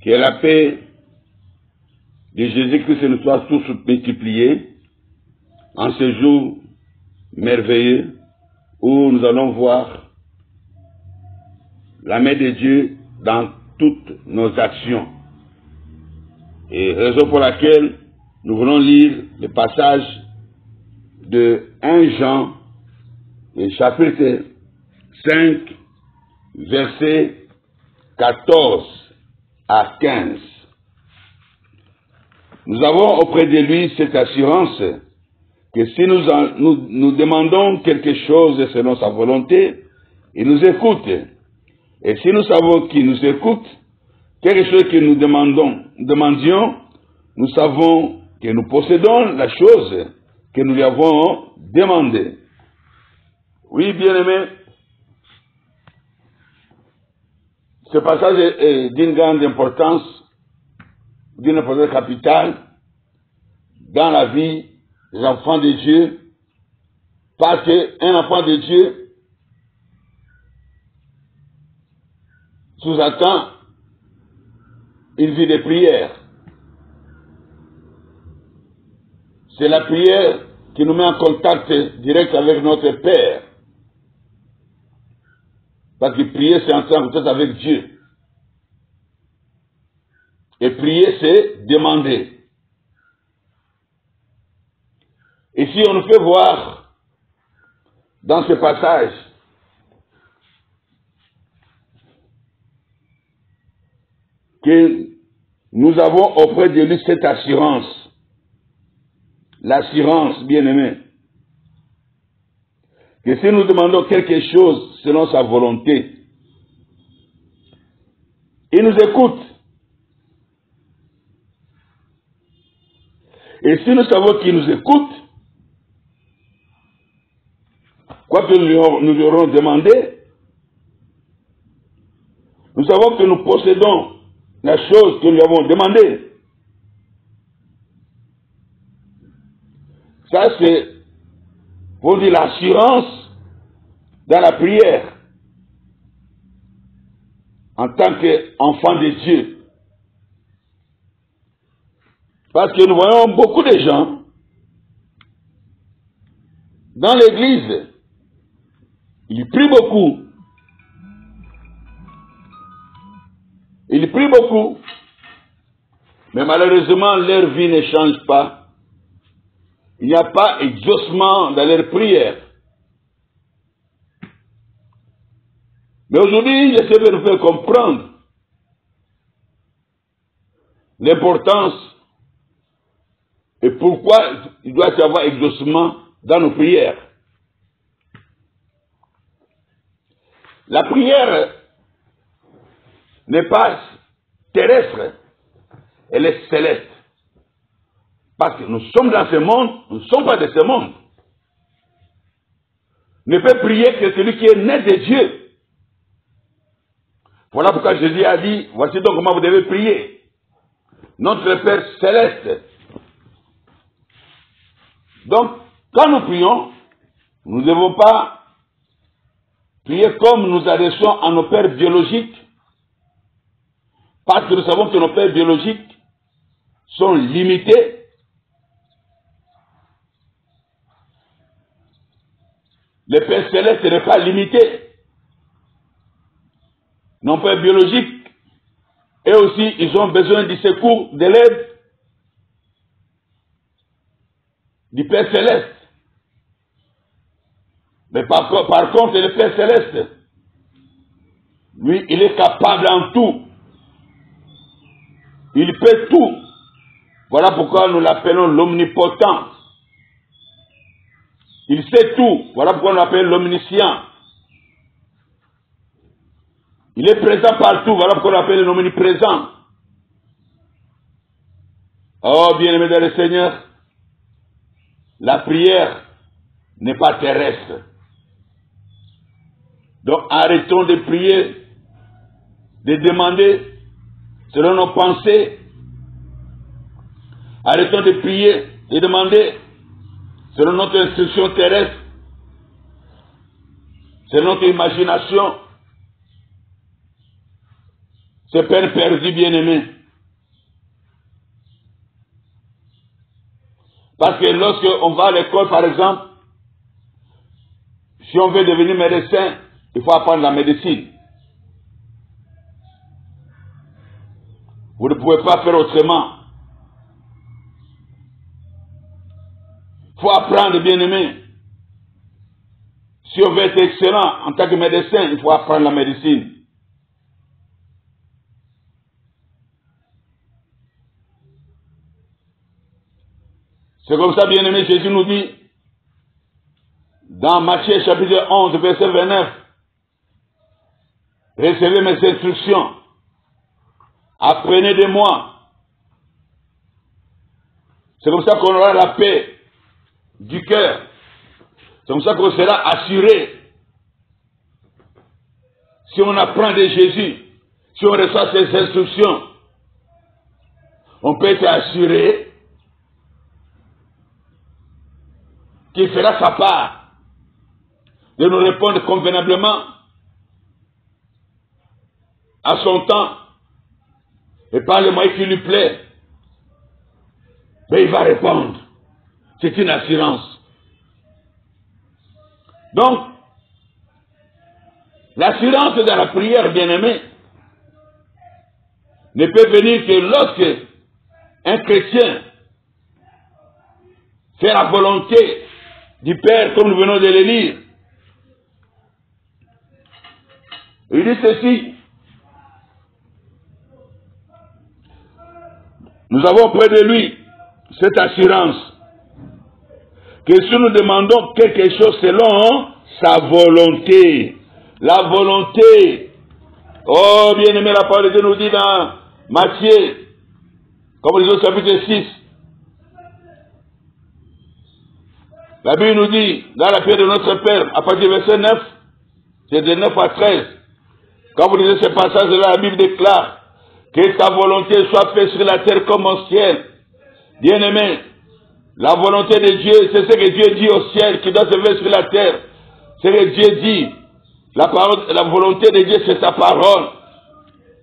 Que la paix de Jésus-Christ nous soit tous multipliée en ce jour merveilleux où nous allons voir la main de Dieu dans toutes nos actions. Et raison pour laquelle nous voulons lire le passage de 1 Jean, chapitre 5, versets 14 à 15. Nous avons auprès de lui cette assurance que si nous demandons quelque chose selon sa volonté, il nous écoute. Et si nous savons qu'il nous écoute, quelque chose que nous demandions, nous savons que nous possédons la chose que nous lui avons demandée. Oui, bien-aimés, ce passage est d'une grande importance, d'une importance capitale dans la vie des enfants de Dieu, parce qu'un enfant de Dieu sous-attend une vie de prière. C'est la prière qui nous met en contact direct avec notre Père. Parce que prier, c'est entrer en contact avec Dieu. Et prier, c'est demander. Ici, on nous fait voir, dans ce passage, que nous avons auprès de lui cette assurance. L'assurance, bien-aimé, que si nous demandons quelque chose selon sa volonté, il nous écoute. Et si nous savons qu'il nous écoute, quoi que nous lui aurons demandé, nous savons que nous possédons la chose que nous lui avons demandée. Ça, c'est, pour dire, l'assurance dans la prière en tant qu'enfant de Dieu. Parce que nous voyons beaucoup de gens dans l'église, ils prient beaucoup. Ils prient beaucoup, mais malheureusement, leur vie ne change pas. Il n'y a pas exaucement dans leur prière. Mais aujourd'hui, j'essaie de nous faire comprendre l'importance et pourquoi il doit y avoir exaucement dans nos prières. La prière n'est pas terrestre, elle est céleste. Parce que nous sommes dans ce monde, nous ne sommes pas de ce monde. Ne peut prier que celui qui est né de Dieu. Voilà pourquoi Jésus a dit, voici donc comment vous devez prier. Notre Père céleste. Donc, quand nous prions, nous ne devons pas prier comme nous adressons à nos pères biologiques. Parce que nous savons que nos pères biologiques sont limités. Le Père céleste n'est pas limité. Nos pères biologiques, eux aussi, ils ont besoin du secours, de l'aide du Père céleste. Mais par contre, le Père céleste, lui, il est capable en tout. Il peut tout. Voilà pourquoi nous l'appelons l'omnipotent. Il sait tout. Voilà pourquoi on l'appelle l'omniscient. Il est présent partout. Voilà pourquoi on l'appelle l'omniprésent. Oh, bien-aimés dans le Seigneur, la prière n'est pas terrestre. Donc arrêtons de prier, de demander selon nos pensées. Arrêtons de prier, de demander selon notre instruction terrestre, selon notre imagination. C'est peine perdue, bien-aimé. Parce que lorsqu'on va à l'école, par exemple, si on veut devenir médecin, il faut apprendre la médecine. Vous ne pouvez pas faire autrement. Il faut apprendre, bien-aimé. Si on veut être excellent en tant que médecin, il faut apprendre la médecine. C'est comme ça, bien-aimé, Jésus nous dit, dans Matthieu chapitre 11, verset 29, recevez mes instructions, apprenez de moi. C'est comme ça qu'on aura la paix du cœur. C'est comme ça qu'on sera assuré. Si on apprend de Jésus, si on reçoit ses instructions, on peut être assuré qu'il fera sa part de nous répondre convenablement à son temps et par le moyen qui lui plaît. Mais il va répondre. C'est une assurance. Donc, l'assurance de la prière, bien-aimé, ne peut venir que lorsque un chrétien fait la volonté du Père, comme nous venons de le lire. Il dit ceci. Nous avons près de lui cette assurance que si nous demandons quelque chose selon sa volonté, la volonté, oh bien-aimé, la parole de Dieu nous dit dans Matthieu, comme les autres chapitre 6, la Bible nous dit, dans la prière de notre Père, à partir du verset 9, c'est de 9 à 13, quand vous lisez ce passage-là, la Bible déclare que ta volonté soit faite sur la terre comme au ciel. Bien-aimé, la volonté de Dieu, c'est ce que Dieu dit au ciel, qui doit se faire sur la terre. C'est ce que Dieu dit. La volonté de Dieu, c'est sa parole.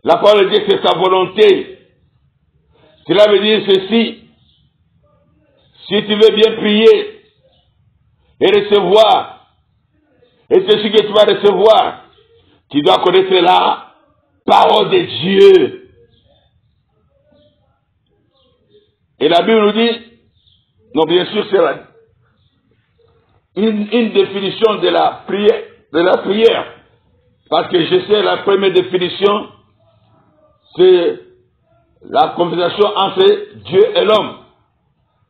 La parole de Dieu, c'est sa volonté. Cela veut dire ceci. Si tu veux bien prier et recevoir, et c'est ce que tu vas recevoir, tu dois connaître la parole de Dieu. Et la Bible nous dit, non, bien sûr, c'est une définition de la prière. Parce que je sais, la première définition, c'est la conversation entre Dieu et l'homme.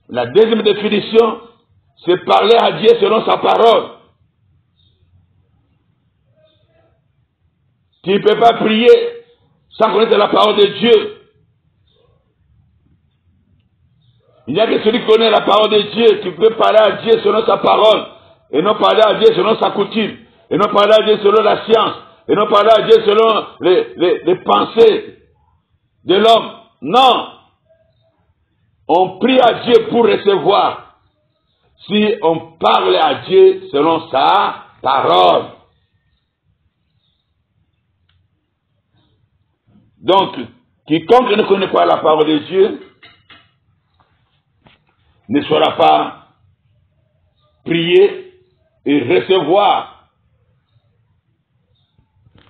La deuxième définition, c'est parler à Dieu selon sa parole. Tu ne peux pas prier sans connaître la parole de Dieu. Il n'y a que celui qui connaît la parole de Dieu qui peut parler à Dieu selon sa parole, et non parler à Dieu selon sa coutume, et non parler à Dieu selon la science, et non parler à Dieu selon les pensées de l'homme. Non! On prie à Dieu pour recevoir. Si on parle à Dieu selon sa parole. Donc, quiconque ne connaît pas la parole de Dieu ne saura pas prier et recevoir.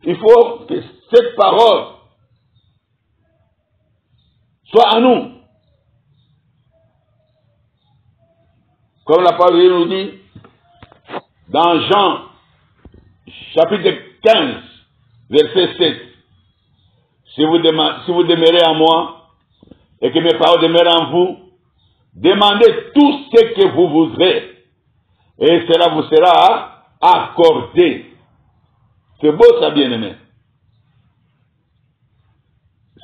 Il faut que cette parole soit à nous. Comme la parole de Dieu nous dit dans Jean chapitre 15 verset 7. Si vous demeurez en moi et que mes paroles demeurent en vous, demandez tout ce que vous voudrez et cela vous sera accordé. C'est beau ça, bien-aimé.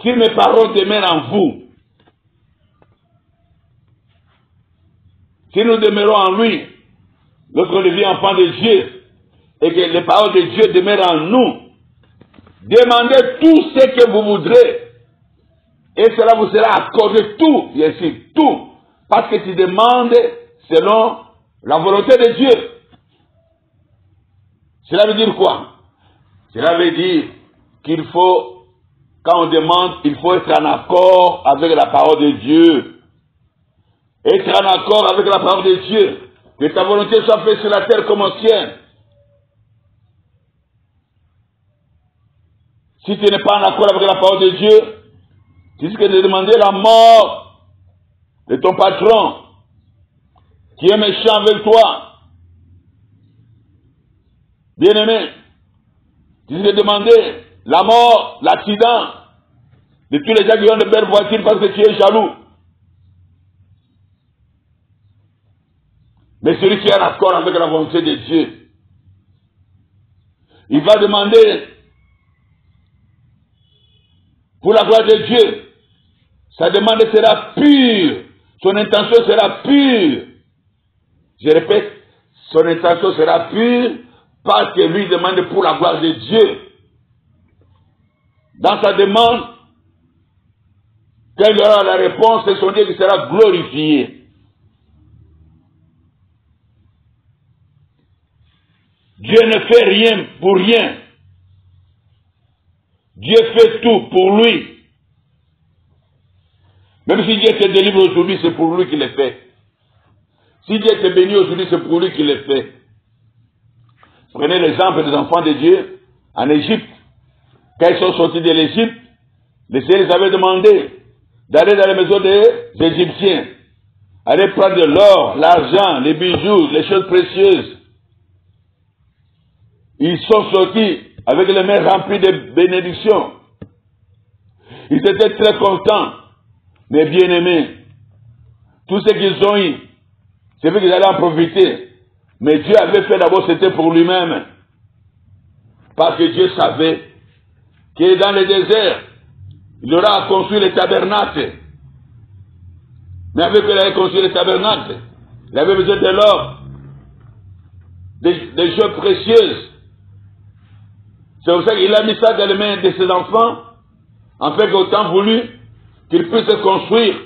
Si mes paroles demeurent en vous, si nous demeurons en lui, lorsqu'on devient enfant de Dieu, et que les paroles de Dieu demeurent en nous, demandez tout ce que vous voudrez, et cela vous sera accordé, tout, bien sûr, tout, parce que tu demandes selon la volonté de Dieu. Cela veut dire quoi? Cela veut dire qu'il faut quand on demande, il faut être en accord avec la parole de Dieu. Être en accord avec la parole de Dieu. Que ta volonté soit faite sur la terre comme au ciel. Si tu n'es pas en accord avec la parole de Dieu, tu risques de demander la mort de ton patron qui est méchant avec toi. Bien-aimé, tu risques de demander la mort, l'accident de tous les gens qui ont de belles voitures parce que tu es jaloux. Mais celui qui est en accord avec la volonté de Dieu, il va demander pour la gloire de Dieu. Sa demande sera pure. Son intention sera pure. Je répète, son intention sera pure parce que lui demande pour la gloire de Dieu. Dans sa demande, quelle aura la réponse, c'est son Dieu qui sera glorifié. Dieu ne fait rien pour rien. Dieu fait tout pour lui. Même si Dieu te délivre aujourd'hui, c'est pour lui qu'il le fait. Si Dieu te bénit aujourd'hui, c'est pour lui qu'il le fait. Prenez l'exemple des enfants de Dieu en Égypte. Quand ils sont sortis de l'Égypte, le Seigneur les avait demandé d'aller dans les maisons des Égyptiens, aller prendre de l'or, l'argent, les bijoux, les choses précieuses. Ils sont sortis avec les mains remplies de bénédictions. Ils étaient très contents. Mais bien-aimés, tout ce qu'ils ont eu, c'est vrai qu'ils allaient en profiter. Mais Dieu avait fait d'abord, c'était pour lui-même. Parce que Dieu savait que dans le désert, il aura à construire le tabernacle. Mais avec qu'il avait construit le tabernacle, il avait besoin de l'or, des choses précieuses. C'est pour ça qu'il a mis ça dans les mains de ses enfants, en fait qu'au temps voulu, qu'ils puissent construire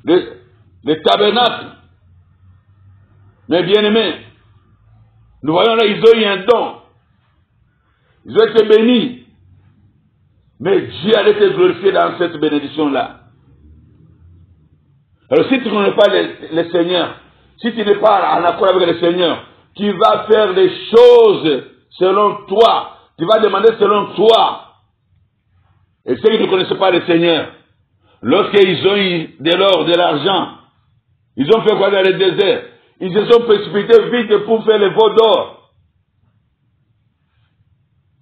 le tabernacle. Mais bien aimés, nous voyons là, ils ont eu un don. Ils ont été bénis. Mais Dieu allait être glorifié dans cette bénédiction-là. Alors si tu ne connais pas le Seigneur, si tu n'es pas en accord avec le Seigneur, tu vas faire des choses selon toi. Tu vas demander selon toi. Et ceux qui ne connaissent pas le Seigneur, lorsqu'ils ont eu de l'or, de l'argent, ils ont fait quoi dans le désert? Ils se sont précipités vite pour faire les veaux d'or.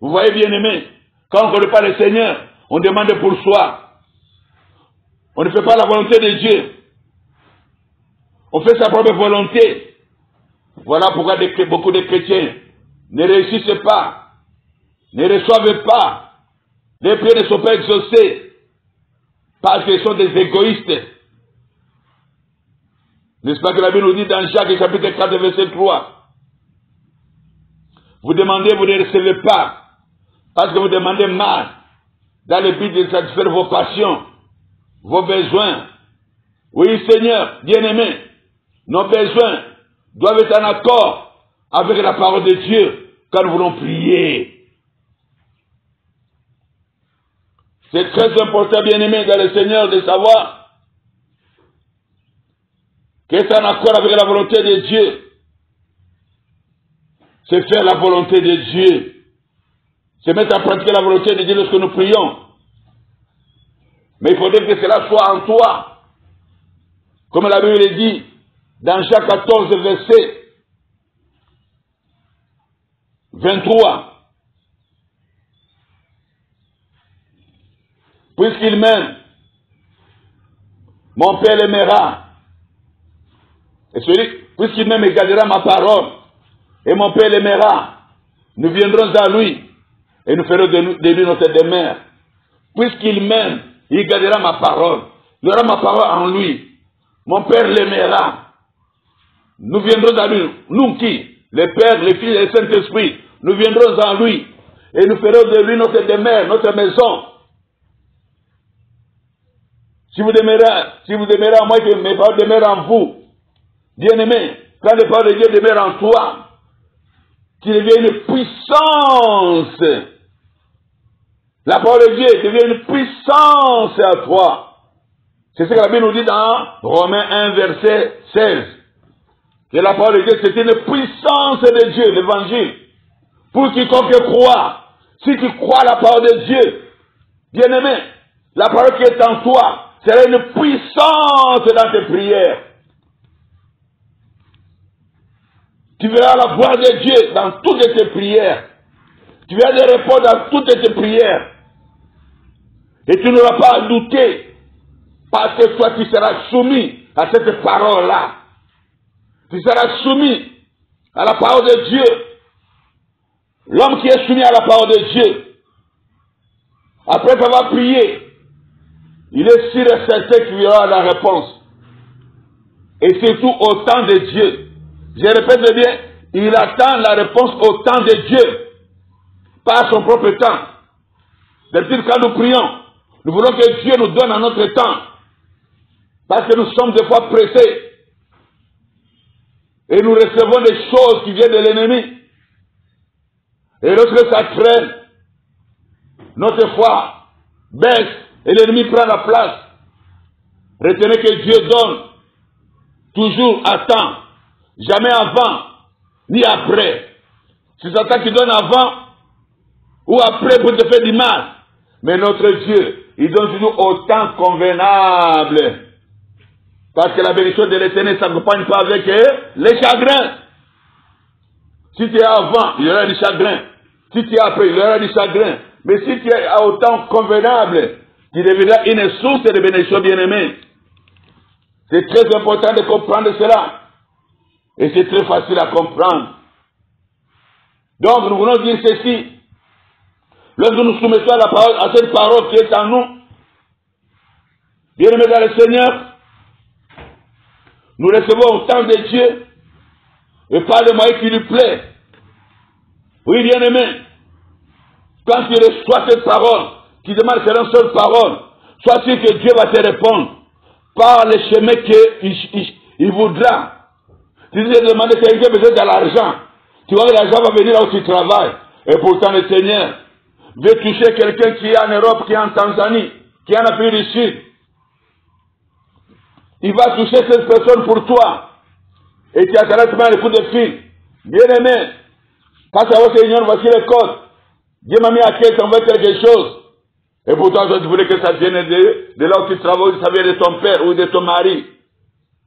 Vous voyez bien aimé, quand on ne connaît pas le Seigneur, on demande pour soi. On ne fait pas la volonté de Dieu. On fait sa propre volonté. Voilà pourquoi beaucoup de chrétiens ne réussissent pas, ne reçoivent pas. Les prières ne sont pas exaucées parce qu'ils sont des égoïstes. N'est-ce pas que la Bible nous dit dans Jacques chapitre 4 verset 3, vous demandez, vous ne recevez pas parce que vous demandez mal dans le but de satisfaire vos passions, vos besoins. Oui Seigneur, bien-aimé, nos besoins doivent être en accord avec la parole de Dieu quand nous voulons prier. C'est très important, bien-aimé, dans le Seigneur, de savoir que c'est en accord avec la volonté de Dieu. C'est faire la volonté de Dieu. C'est mettre en pratique la volonté de Dieu lorsque nous prions. Mais il faudrait que cela soit en toi. Comme la Bible dit, dans Jacques 14, verset 23. Puisqu'il m'aime, mon Père l'aimera. Et puisqu'il m'aime, il gardera ma parole. Et mon Père l'aimera. Nous viendrons à lui. Et nous ferons de lui notre demeure. Puisqu'il m'aime, il gardera ma parole. Il aura ma parole en lui. Mon Père l'aimera. Nous viendrons à lui. Nous qui? Le Père, le Fils et le Saint-Esprit. Nous viendrons à lui. Et nous ferons de lui notre demeure, notre maison. Si vous demeurez en moi, que mes paroles demeurent en vous. Bien-aimé, quand les paroles de Dieu demeurent en toi, qu'il devient une puissance La parole de Dieu devient une puissance à toi. C'est ce que la Bible nous dit dans Romains 1, verset 16. Que la parole de Dieu, c'est une puissance de Dieu, l'évangile. Pour quiconque croit. Si tu crois la parole de Dieu, bien-aimé, la parole qui est en toi sera une puissance dans tes prières. Tu verras la gloire de Dieu dans toutes tes prières. Tu verras des réponses dans toutes tes prières. Et tu n'auras pas à douter. Parce que toi, tu seras soumis à cette parole-là. Tu seras soumis à la parole de Dieu. L'homme qui est soumis à la parole de Dieu, après avoir prié, il est sûr et certain qu'il y aura la réponse. Et surtout au temps de Dieu. Je répète bien, il attend la réponse au temps de Dieu. Pas à son propre temps. D'habitude, quand nous prions, nous voulons que Dieu nous donne à notre temps. Parce que nous sommes des fois pressés. Et nous recevons des choses qui viennent de l'ennemi. Et lorsque ça traîne, notre foi baisse et l'ennemi prend la place. Retenez que Dieu donne toujours à temps, jamais avant, ni après. C'est Satan qui donne avant ou après pour te faire du mal. Mais notre Dieu, il donne toujours au temps convenable. Parce que la bénédiction de l'Éternel ne s'accompagne pas avec les chagrins. Si tu es avant, il y aura du chagrin. Si tu es après, il y aura du chagrin. Mais si tu es au temps convenable, tu deviendras une source de bénédiction bien-aimée. C'est très important de comprendre cela. Et c'est très facile à comprendre. Donc, nous voulons dire ceci. Lorsque nous soumettons à la parole, à cette parole qui est en nous, bien-aimés dans le Seigneur, nous recevons au temps de Dieu et par le moyen qui lui plaît. Oui, bien-aimé, quand tu reçois cette parole, tu demandes que une seule parole, sois sûr que Dieu va te répondre par le chemin qu'il voudra. Si tu te demandes si quelqu'un a besoin de l'argent, tu vois que l'argent va venir là où tu travailles. Et pourtant le Seigneur veut toucher quelqu'un qui est en Europe, qui est en Tanzanie, qui est en Afrique du Sud. Il va toucher cette personne pour toi. Et tu attendras seulement le coup de fil. Bien-aimé, face à votre Seigneur, voici le code. Dieu m'a mis à cœur d'envoyer quelque chose. Et pourtant, tu voulais que ça vienne de là où tu travailles, ça vient de ton père ou de ton mari.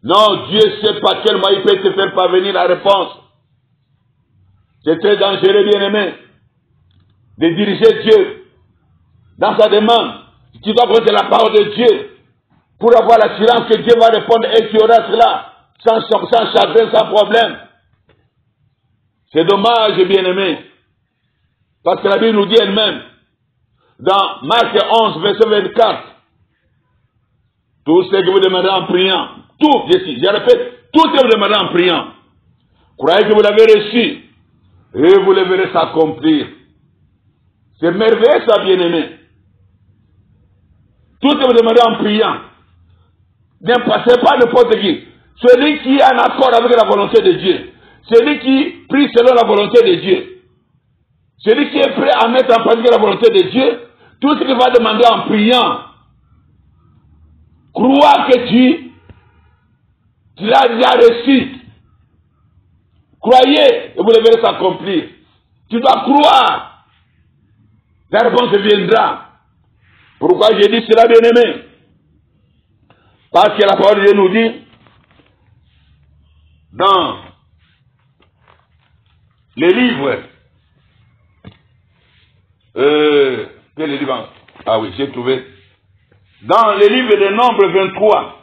Non, Dieu sait par quel moyen il peut te faire parvenir la réponse. C'est très dangereux, bien-aimé, de diriger Dieu dans sa demande. Tu dois prendre la parole de Dieu pour avoir l'assurance que Dieu va répondre et qu'il y aura cela sans chagrin, sans problème. C'est dommage, bien-aimé, parce que la Bible nous dit elle-même, dans Marc 11, verset 24, tout ce que vous demandez en priant, tout, je répète, tout ce que vous demandez en priant, croyez que vous l'avez reçu, et vous le verrez s'accomplir. C'est merveilleux ça, bien-aimé. Tout ce que vous demandez en priant, ne passez pas n'importe qui. Celui qui est en accord avec la volonté de Dieu, celui qui prie selon la volonté de Dieu, celui qui est prêt à mettre en pratique la volonté de Dieu, tout ce qu'il va demander en priant, crois que tu l'as déjà reçu. Croyez et vous le verrez s'accomplir. Tu dois croire. La réponse viendra. Pourquoi j'ai dit cela, bien-aimé? Parce que la parole de Dieu nous dit dans les livres, quel livre? Ah oui, j'ai trouvé. Dans les livres de Nombres 23,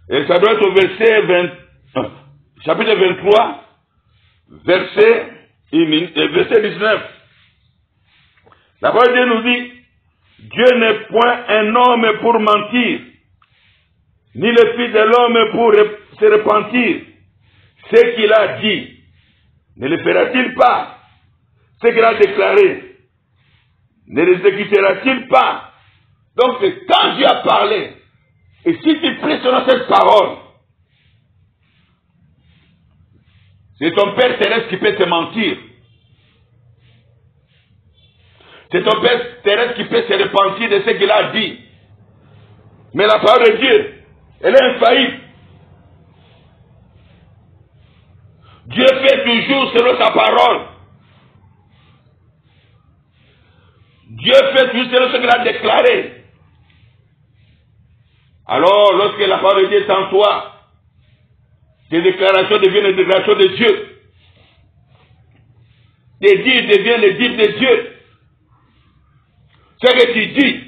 et ça doit être au verset 20, chapitre 23, verset 19. La parole de Dieu nous dit, Dieu n'est point un homme pour mentir, ni le fils de l'homme pour se repentir. Ce qu'il a dit, ne le fera-t-il pas? Ce qu'il a déclaré, ne l'exécutera-t-il pas? Donc, quand Dieu a parlé, et si tu pries selon cette parole, c'est ton Père Céleste qui peut te mentir. C'est ton Père terrestre qui peut se repentir de ce qu'il a dit. Mais la parole de Dieu, elle est infaillible. Dieu fait toujours selon sa parole. Dieu fait toujours selon ce qu'il a déclaré. Alors, lorsque la parole de Dieu est en toi, tes déclarations deviennent les déclarations de Dieu. Tes dires deviennent les dires de Dieu. Ce que tu dis,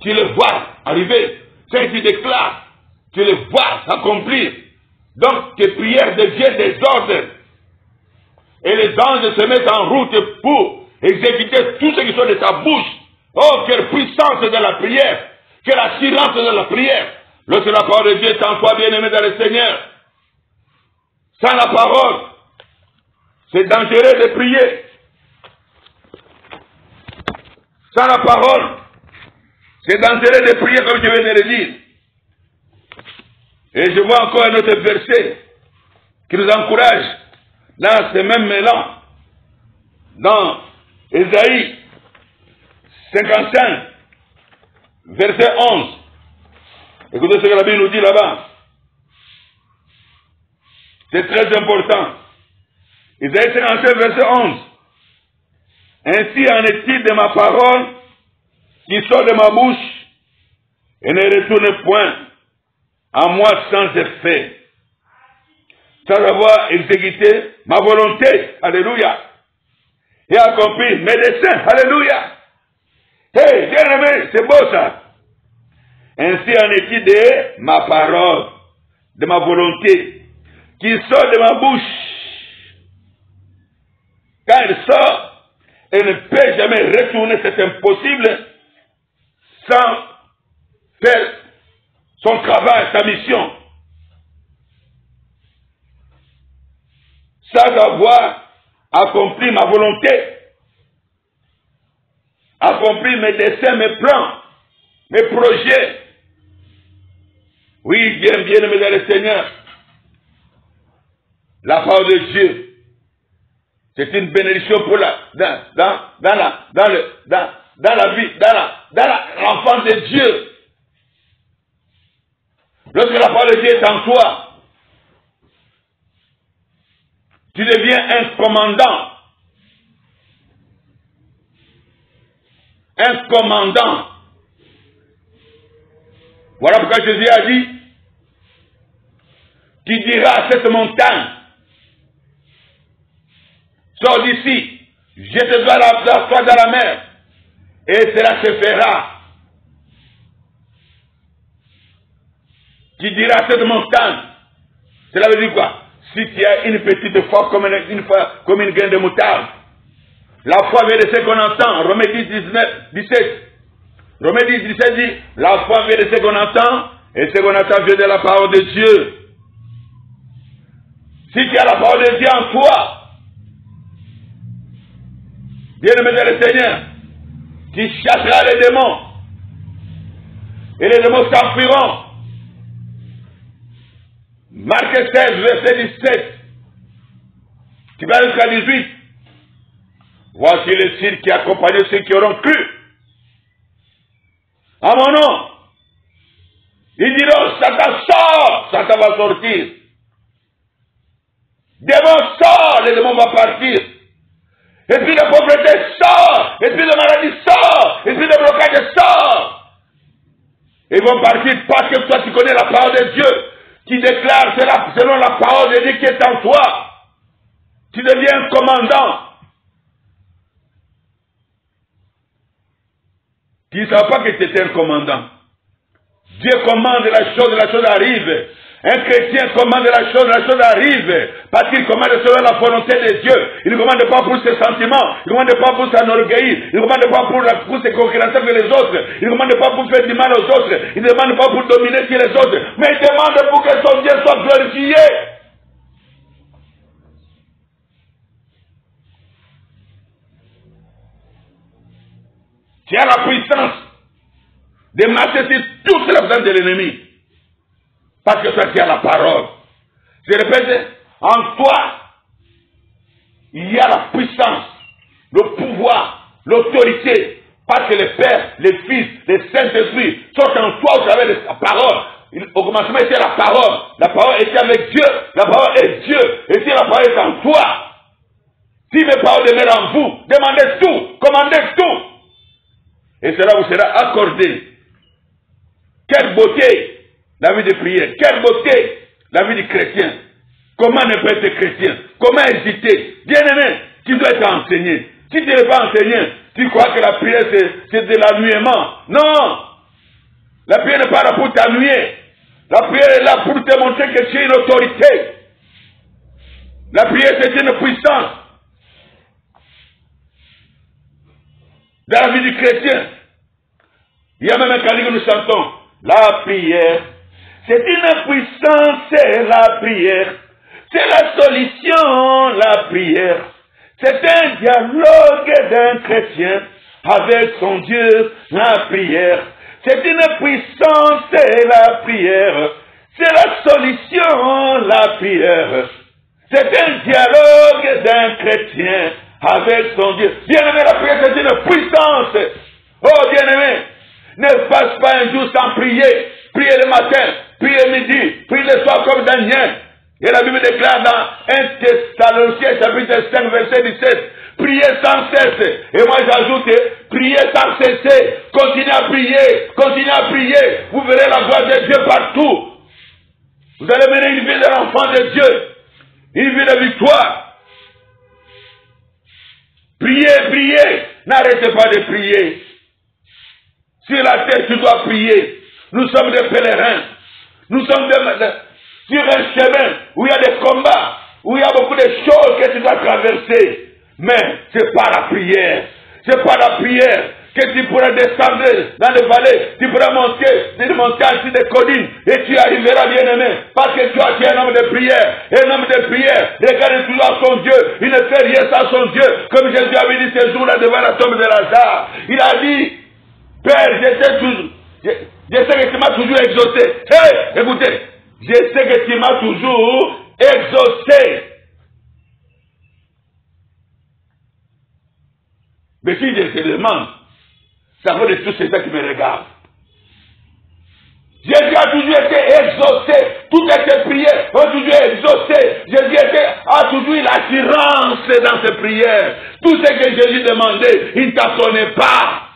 tu le vois arriver. Ce que tu déclares, tu le vois s'accomplir. Donc, tes prières deviennent des ordres. Et les anges se mettent en route pour exécuter tout ce qui sort de ta bouche. Oh, quelle puissance de la prière! Quelle assurance de la prière! Lorsque la parole de Dieu est en toi, bien-aimé dans le Seigneur. Sans la parole, c'est dangereux de prier. Sans la parole, c'est dangereux de prier comme je viens de le dire. Et je vois encore un autre verset qui nous encourage dans ce même élan. Dans Ésaïe 55, verset 11. Écoutez ce que la Bible nous dit là-bas. C'est très important. Ésaïe 55, verset 11. Ainsi en est-il de ma parole qui sort de ma bouche et ne retourne point à moi sans effet, sans avoir exécuté ma volonté, alléluia, et accompli mes desseins, alléluia. Hey, bien aimé, c'est beau ça. Ainsi en est-il de ma parole, de ma volonté, qui sort de ma bouche. Quand elle sort, elle ne peut jamais retourner, c'est impossible, sans faire son travail, sa mission, sans avoir accompli ma volonté, accompli mes desseins, mes plans, mes projets. Oui, bien aimé dans le Seigneur, la parole de Dieu, c'est une bénédiction pour dans la vie, dans l'enfance de Dieu. Lorsque la parole de Dieu est en toi, tu deviens un commandant. Un commandant. Voilà pourquoi Jésus a dit, tu diras à cette montagne, sors d'ici, jette-toi dans la mer, et cela se fera. Tu diras à cette montagne, cela veut dire quoi? Si tu as une petite foi comme une graine de moutarde, la foi vient de ce qu'on entend. Romains 10, 17. Romains 10, 17 dit, la foi vient de ce qu'on entend, et ce qu'on entend vient de la parole de Dieu. Si tu as la parole de Dieu en toi, bien-aimé dans le Seigneur, tu chasseras les démons, et les démons s'enfuiront. Marc 16, verset 17. Tu vas jusqu'à 18. Voici le signe qui accompagne ceux qui auront cru. À mon nom. Ils diront, Satan sort, Satan va sortir. Démon sort, les démons vont partir. Et puis la pauvreté sort, et puis la maladie sort, et puis le blocage sort. Ils vont partir parce que toi tu connais la parole de Dieu. Qui déclare selon la parole de Dieu qui est en toi. Tu deviens un commandant. Tu ne savais pas que tu étais un commandant. Dieu commande la chose arrive. Un chrétien commande la chose arrive. Parce qu'il commande selon la volonté de Dieu. Il ne commande pas pour ses sentiments. Il ne commande pas pour s'enorgueillir. Il ne commande pas pour se concurrencer avec les autres. Il ne commande pas pour faire du mal aux autres. Il ne demande pas pour dominer sur les autres. Mais il demande pour que son Dieu soit glorifié. Tu as la puissance de marcher sur toute la puissance de l'ennemi. Parce que toi, tu as la parole. Je répète, en toi, il y a la puissance, le pouvoir l'autorité, parce que les Pères, les Fils, les Saint-Esprit sont en toi au travers de sa parole. Au commencement était la parole était avec Dieu, la parole est Dieu, et si la parole est en toi, si mes paroles demeurent en vous, demandez tout, commandez tout, et cela vous sera accordé. Quelle beauté la vie de prière, quelle beauté la vie du chrétien. Comment ne pas être chrétien? Comment hésiter? Bien-aimé, tu dois être enseigné. Si tu n'es pas enseigné, tu crois que la prière c'est de l'ennuiement. Non! La prière n'est pas là pour t'ennuyer. La prière est là pour te montrer que tu es une autorité. La prière c'est une puissance. Dans la vie du chrétien, il y a même un cantique que nous chantons. La prière, c'est une puissance, c'est la prière. C'est la solution, la prière. C'est un dialogue d'un chrétien avec son Dieu, la prière. C'est une puissance, c'est la prière. C'est la solution, la prière. C'est un dialogue d'un chrétien avec son Dieu. Bien-aimé, la prière, c'est une puissance. Oh, bien-aimé, ne passe pas un jour sans prier. Priez le matin, priez le midi, priez le soir comme Daniel. Et la Bible déclare dans 1 Thessaloniciens chapitre 5 verset 17, priez sans cesse. Et moi j'ajoute, priez sans cesser. Continuez à prier, continuez à prier. Vous verrez la gloire de Dieu partout. Vous allez mener une vie de l'enfant de Dieu. Une vie de victoire. Priez, priez. N'arrêtez pas de prier. Sur la terre, tu dois prier. Nous sommes des pèlerins. Nous sommes sur un chemin où il y a des combats, où il y a beaucoup de choses que tu dois traverser. Mais c'est pas la prière. C'est pas la prière que tu pourras descendre dans les vallées. Tu pourras monter des montagnes sur des collines et tu arriveras, bien-aimé. Parce que tu es un homme de prière. Un homme de prière regarde toujours à son Dieu. Il ne fait rien sans son Dieu. Comme Jésus avait dit ce jour-là devant la tombe de Lazare. Il a dit, Père, je sais que tu m'as toujours exaucé. Hey, écoutez, je sais que tu m'as toujours exaucé. Mais si je te demande, ça vaut de tous ces gens qui me regardent. Jésus a toujours été exaucé. Toutes ces prières ont toujours été exaucées. Jésus a toujours eu l'assurance dans ses prières. Tout ce que Jésus demandait, il ne tâtonnait pas.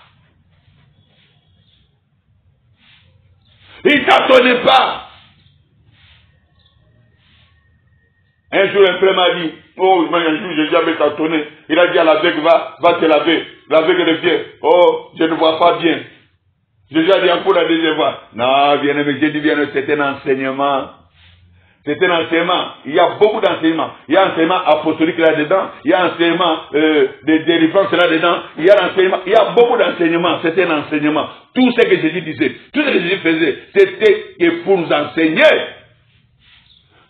Il ne tâtonnait pas. Un jour, un frère m'a dit, oh, un jour, Jésus avait tâtonné. Il a dit à l'aveugle, va te laver. L'aveugle revient. Oh, je ne vois pas bien. Jésus a dit encore la deuxième fois. Non, bien-aimé, j'ai dit bien, c'est un enseignement. C'est un enseignement. Il y a beaucoup d'enseignements. Il y a enseignement apostolique là-dedans. Il y a enseignement de délivrance là-dedans. Il y a beaucoup d'enseignements. C'est un enseignement. Tout ce que Jésus disait, tout ce que Jésus faisait, c'était pour nous enseigner.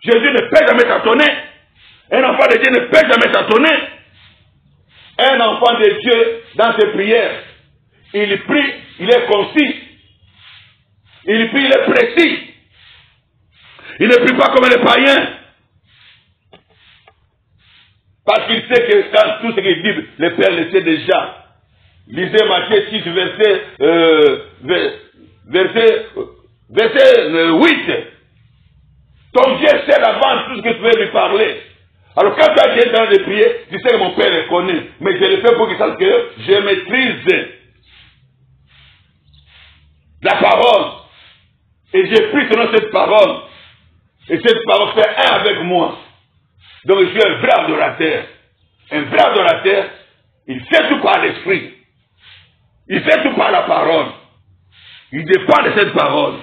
Jésus ne peut jamais tâtonner. Un enfant de Dieu ne peut jamais tâtonner. Un enfant de Dieu, dans ses prières, il prie, il est concis. Il prie, il est précis. Il ne prie pas comme les païens. Parce qu'il sait que dans tout ce qu'il dit, le Père le sait déjà. Lisez Matthieu 6, verset 8. Ton Dieu sait d'avance tout ce que tu veux lui parler. Alors quand tu as été dans les prières, tu sais que mon Père le connaît. Mais je le fais pour qu'il sache que je maîtrise la parole. Et j'ai pris selon cette parole. Et cette parole fait un avec moi. Donc je suis un vrai adorateur. Un vrai adorateur, il fait tout par l'esprit. Il fait tout par la parole. Il dépend de cette parole.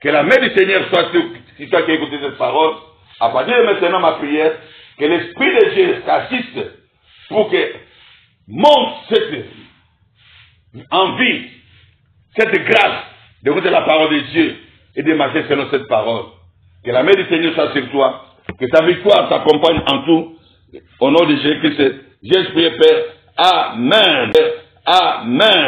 Que la main du Seigneur soit sur toi qui écoute cette parole. À partir de maintenant, ma prière, que l'Esprit de Dieu t'assiste pour que monte cette envie, cette grâce d'écouter la parole de Dieu et de marcher selon cette parole. Que la main du Seigneur soit sur toi. Que ta victoire t'accompagne en tout. Au nom de Jésus-Christ, j'ai prié, Père. Amen. Amen.